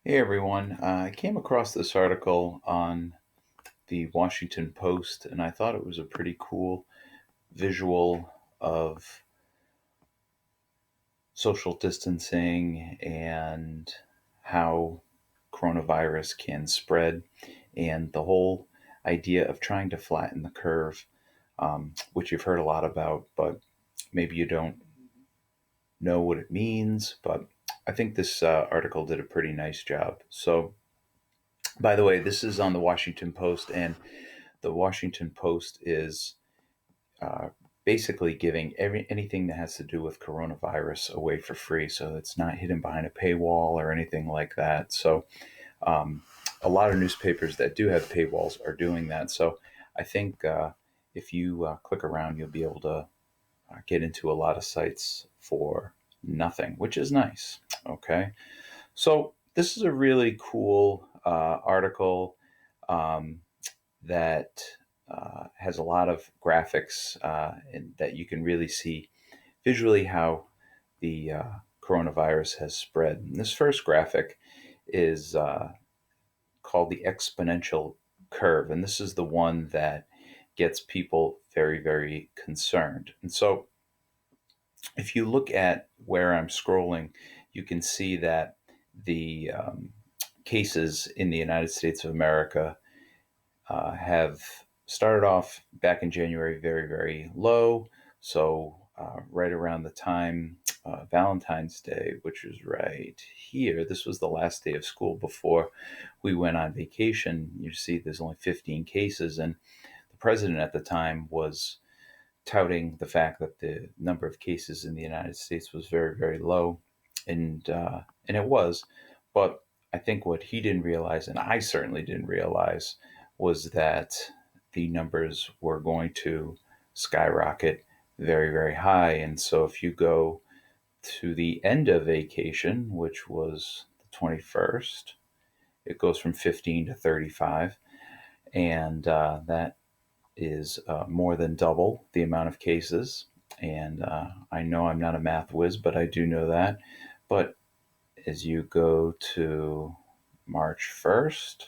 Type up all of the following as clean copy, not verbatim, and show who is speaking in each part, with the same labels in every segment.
Speaker 1: Hey everyone, I came across this article on the Washington Post and I thought it was a pretty cool visual of social distancing and how coronavirus can spread and the whole idea of trying to flatten the curve, which you've heard a lot about, but maybe you don't know what it means. But I think this article did a pretty nice job. So, by the way, this is on the Washington Post, and the Washington Post is uh, basically giving anything that has to do with coronavirus away for free. So it's not hidden behind a paywall or anything like that. So um, a lot of newspapers that do have paywalls are doing that. So I think if you click around, you'll be able to get into a lot of sites for nothing, which is nice. Okay. So this is a really cool article. Um, that has a lot of graphics and that you can really see visually how the coronavirus has spread. And this first graphic is called the exponential curve, and this is the one that gets people very, very concerned. And so, if you look at where I'm scrolling, you can see that the cases in the United States of America have started off back in January very, very low. So, right around the time Valentine's Day, which is right here, this was the last day of school before we went on vacation. You see, there's only 15 cases, and the president at the time was touting the fact that the number of cases in the United States was very, very low, and it was. But I think what he didn't realize, and I certainly didn't realize, was that the numbers were going to skyrocket very, very high. And so if you go to the end of vacation, which was the 21st, it goes from 15 to 35, and that is more than double the amount of cases. And I know I'm not a math whiz, but I do know that. But as you go to March 1st,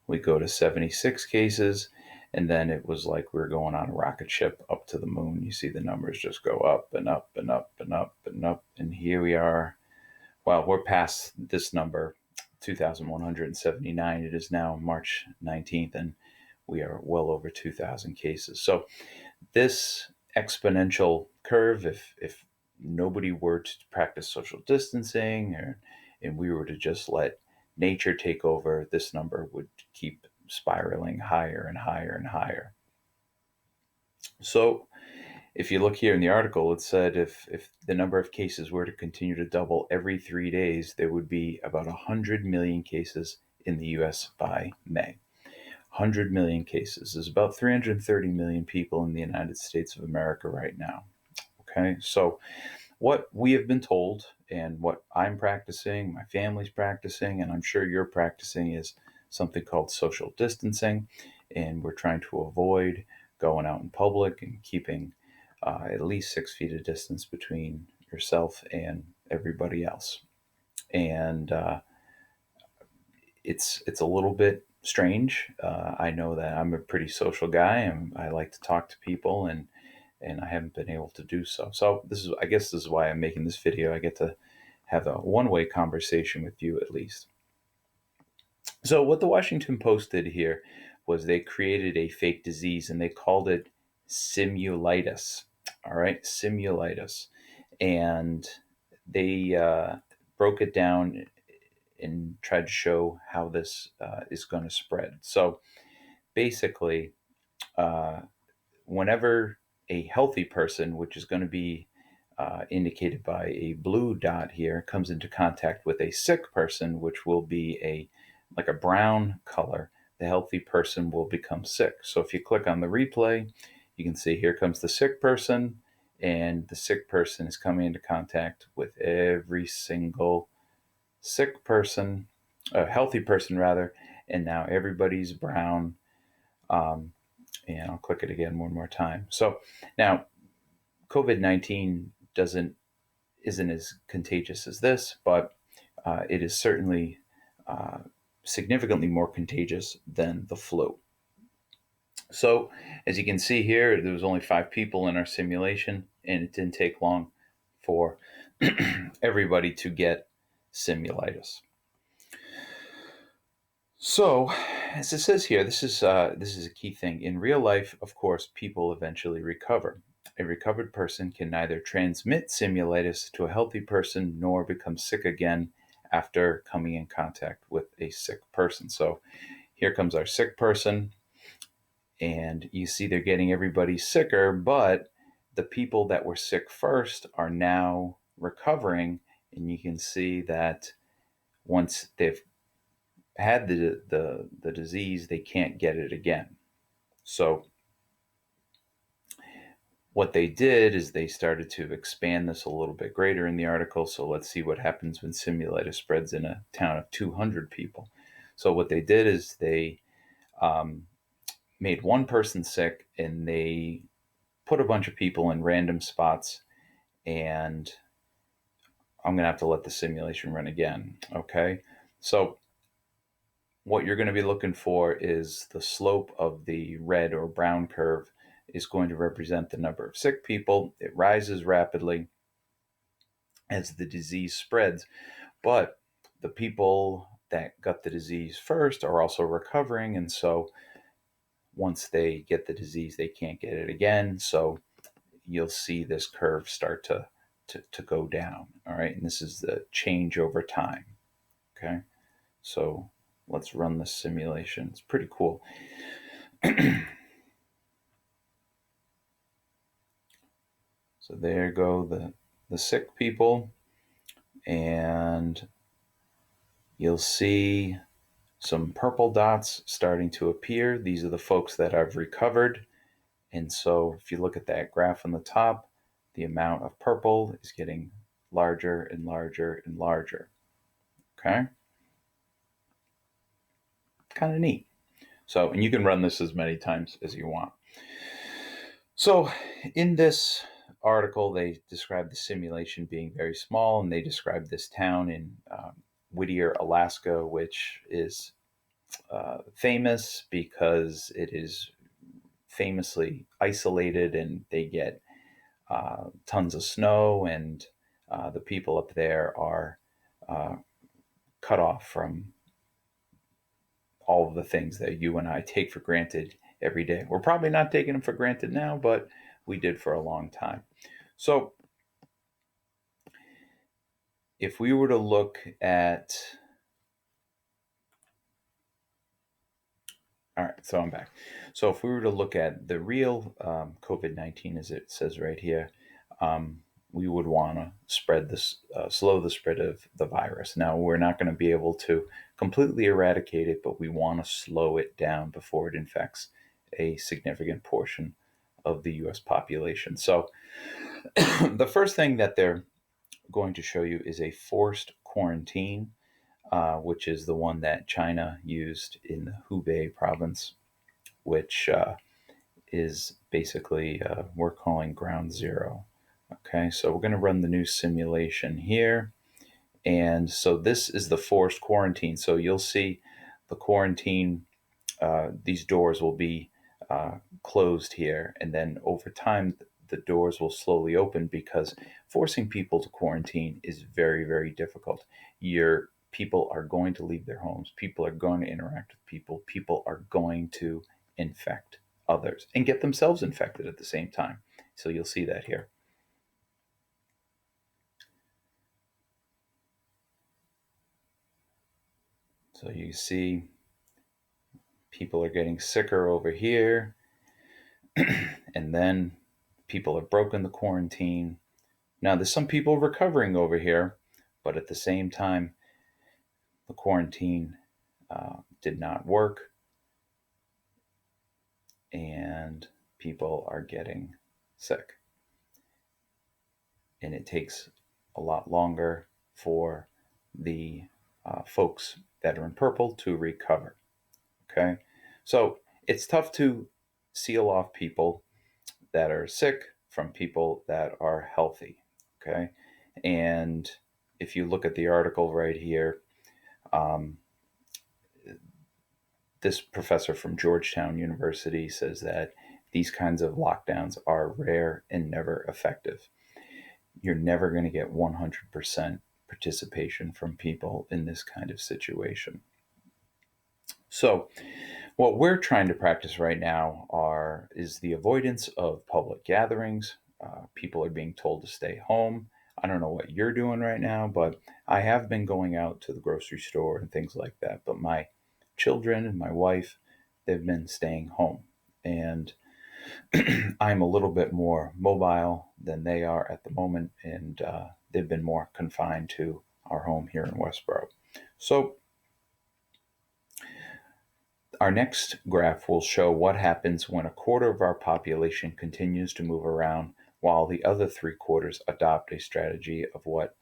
Speaker 1: we go to 76 cases. And then it was like we were going on a rocket ship up to the moon. You see the numbers just go up and up and up and up and up. And here we are. Well, we're past this number, 2,179. It is now March 19th, and we are well over 2,000 cases. So this exponential curve, if nobody were to practice social distancing and we were to just let nature take over, this number would keep spiraling higher and higher and higher. So if you look here in the article, it said if the number of cases were to continue to double every 3 days, there would be about 100 million cases in the US by May. 100 million cases. There's about 330 million people in the United States of America right now. Okay, so what we have been told and what I'm practicing, my family's practicing, and I'm sure you're practicing is something called social distancing. And we're trying to avoid going out in public and keeping at least 6 feet of distance between yourself and everybody else. And it's a little bit strange. I know that I'm a pretty social guy, and I like to talk to people, and I haven't been able to do so. So I guess this is why I'm making this video. I get to have a one-way conversation with you at least. So what the Washington Post did here was they created a fake disease and they called it simulitis. All right, simulitis, and they broke it down and tried to show how this is going to spread. So basically, uh, whenever a healthy person, which is going to be indicated by a blue dot here, comes into contact with a sick person, which will be a like a brown color, the healthy person will become sick. So if you click on the replay, you can see here comes the sick person, and the sick person is coming into contact with every single sick person, a healthy person rather, and now everybody's brown. Um, and I'll click it again one more time. So now COVID-19 doesn't isn't as contagious as this, but it is certainly significantly more contagious than the flu. So, as you can see here, there was only 5 people in our simulation, and it didn't take long for everybody to get simulitis. So, as it says here, this is a key thing. In real life, of course, people eventually recover. A recovered person can neither transmit simulitis to a healthy person nor become sick again after coming in contact with a sick person. So, here comes our sick person, and you see they're getting everybody sicker, but the people that were sick first are now recovering, and you can see that once they've had the disease, they can't get it again. So what they did is they started to expand this a little bit greater in the article. So let's see what happens when simulitis spreads in a town of 200 people. So what they did is they made one person sick, and they put a bunch of people in random spots, and I'm going to have to let the simulation run again. Okay. So what you're going to be looking for is the slope of the red or brown curve is going to represent the number of sick people. It rises rapidly as the disease spreads, but the people that got the disease first are also recovering, and so once they get the disease, they can't get it again. So you'll see this curve start to go down. All right, and this is the change over time. Okay, so let's run the simulation. It's pretty cool. So there go the sick people, and you'll see some purple dots starting to appear. These are the folks that have recovered. And so if you look at that graph on the top, the amount of purple is getting larger and larger and larger. Okay? Kind of neat. So, and you can run this as many times as you want. So, in this article, they describe the simulation being very small, and they describe this town in Whittier, Alaska, which is famous because it is famously isolated, and they get tons of snow, and the people up there are cut off from all of the things that you and I take for granted every day. We're probably not taking them for granted now, but we did for a long time. So, if we were to look at, all right, so I'm back. So, if we were to look at the real COVID-19, as it says right here, we would want to spread this, slow the spread of the virus. Now, we're not going to be able to completely eradicate it, but we want to slow it down before it infects a significant portion of the US population. So, the first thing that they're going to show you is a forced quarantine, which is the one that China used in the Hubei province, which is basically we're calling ground zero. Okay, so we're going to run the new simulation here. And so this is the forced quarantine. So you'll see the quarantine, these doors will be closed here. And then over time, the doors will slowly open, because forcing people to quarantine is very, very difficult. Your people are going to leave their homes. People are going to interact with people. People are going to infect others and get themselves infected at the same time. So you'll see that here. So you see people are getting sicker over here, and then people have broken the quarantine. Now, there's some people recovering over here, but at the same time, the quarantine did not work, and people are getting sick. And it takes a lot longer for the folks that are in purple to recover. Okay, so it's tough to seal off people that are sick from people that are healthy. Okay, and if you look at the article right here, this professor from Georgetown University says that these kinds of lockdowns are rare and never effective. You're never going to get 100% participation from people in this kind of situation. So, what we're trying to practice right now is the avoidance of public gatherings. People are being told to stay home. I don't know what you're doing right now, but I have been going out to the grocery store and things like that. But my children and my wife, they've been staying home. And I'm a little bit more mobile than they are at the moment, and they've been more confined to our home here in Westboro. So, our next graph will show what happens when a quarter of our population continues to move around while the other three quarters adopt a strategy of what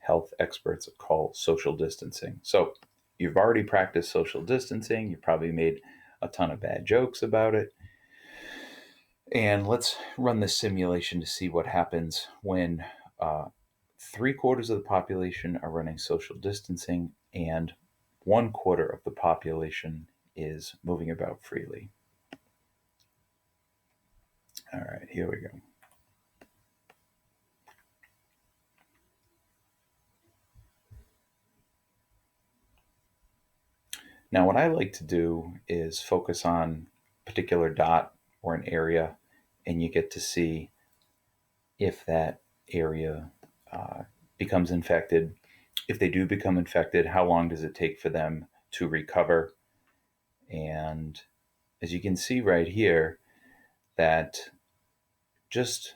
Speaker 1: health experts call social distancing. So, you've already practiced social distancing, you probably made a ton of bad jokes about it. And let's run this simulation to see what happens when three quarters of the population are running social distancing and one quarter of the population is moving about freely. All right, here we go. Now, what I like to do is focus on a particular dot or an area, and you get to see if that area becomes infected. If they do become infected, how long does it take for them to recover? And as you can see right here, that just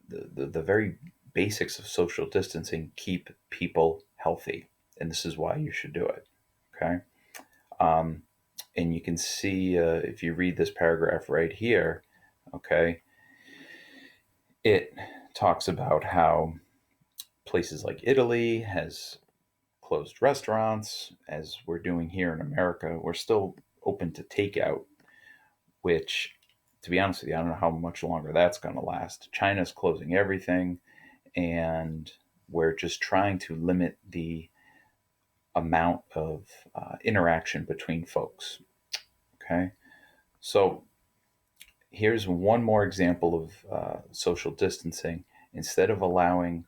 Speaker 1: the very basics of social distancing keep people healthy. And this is why you should do it. Okay. Um, and you can see if you read this paragraph right here, okay, it talks about how places like Italy has closed restaurants, as we're doing here in America. We're still open to takeout, which, to be honest with you, I don't know how much longer that's going to last. China's closing everything, and we're just trying to limit the amount of interaction between folks. Okay, so here's one more example of social distancing. Instead of allowing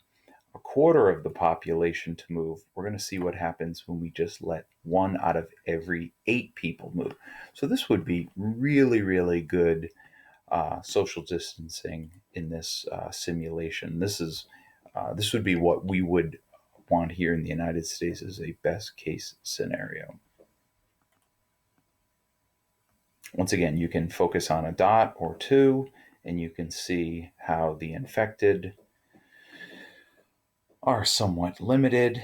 Speaker 1: a quarter of the population to move, we're going to see what happens when we just let one out of every 8 people move. So this would be really, really good social distancing in this simulation. This would be what we would want here in the United States as a best case scenario. Once again, you can focus on a dot or two, and you can see how the infected are somewhat limited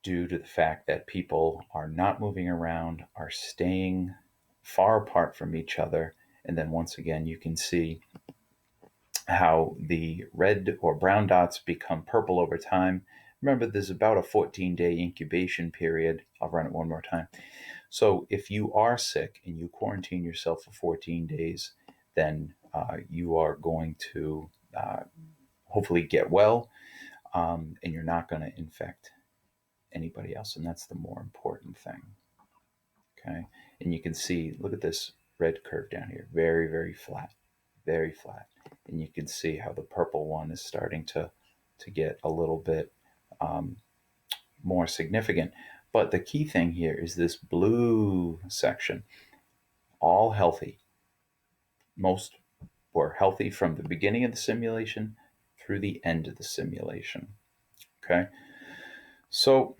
Speaker 1: due to the fact that people are not moving around, are staying far apart from each other. And then once again, you can see how the red or brown dots become purple over time. Remember, there's about a 14-day incubation period. I'll run it one more time. So if you are sick and you quarantine yourself for 14 days, then you are going to hopefully get well, and you're not going to infect anybody else. And that's the more important thing. Okay. And you can see, look at this red curve down here. Very, very flat. Very flat. And you can see how the purple one is starting to get a little bit more significant. But the key thing here is this blue section, all healthy. Most were healthy from the beginning of the simulation through the end of the simulation. Okay. So,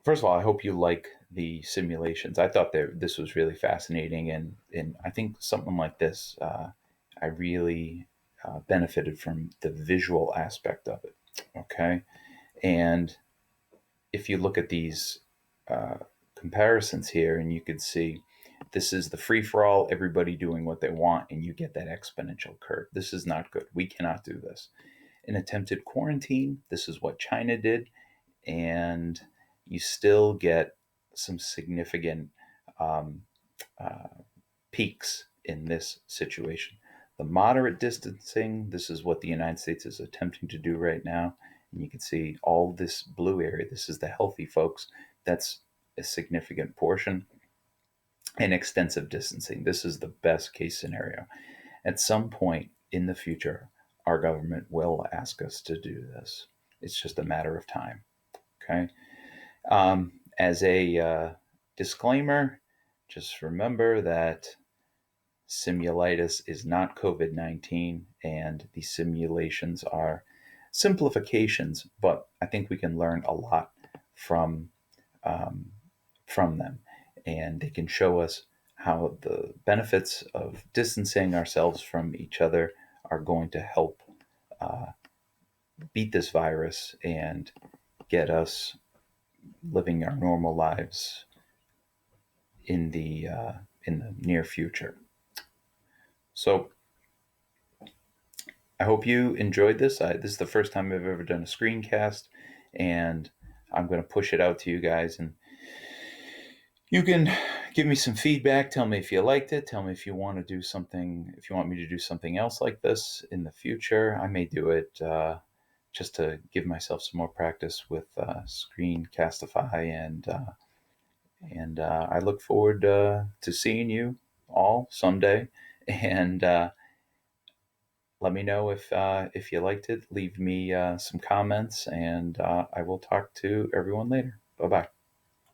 Speaker 1: first of all, I hope you like the simulations. I thought this was really fascinating, and I think something like this, I really benefited from the visual aspect of it. Okay. And if you look at these comparisons here, and you could see this is the free for all, everybody doing what they want, and you get that exponential curve. This is not good. We cannot do this. In attempted quarantine, this is what China did, and you still get some significant um, peaks in this situation. The moderate distancing, this is what the United States is attempting to do right now. And you can see all this blue area. This is the healthy folks. That's a significant portion, and extensive distancing. This is the best case scenario. At some point in the future, our government will ask us to do this. It's just a matter of time. Okay. As a disclaimer, just remember that simulitis is not COVID 19, and the simulations are simplifications, but I think we can learn a lot from, um, from them. And they can show us how the benefits of distancing ourselves from each other are going to help uh, beat this virus and get us living our normal lives in the near future. So I hope you enjoyed this. This is the first time I've ever done a screencast, and I'm going to push it out to you guys. And you can give me some feedback. Tell me if you liked it. Tell me if you want to do something, if you want me to do something else like this in the future. I may do it just to give myself some more practice with Screencastify, and I look forward to seeing you all someday. And let me know if you liked it. Leave me some comments, and I will talk to everyone later. Bye bye.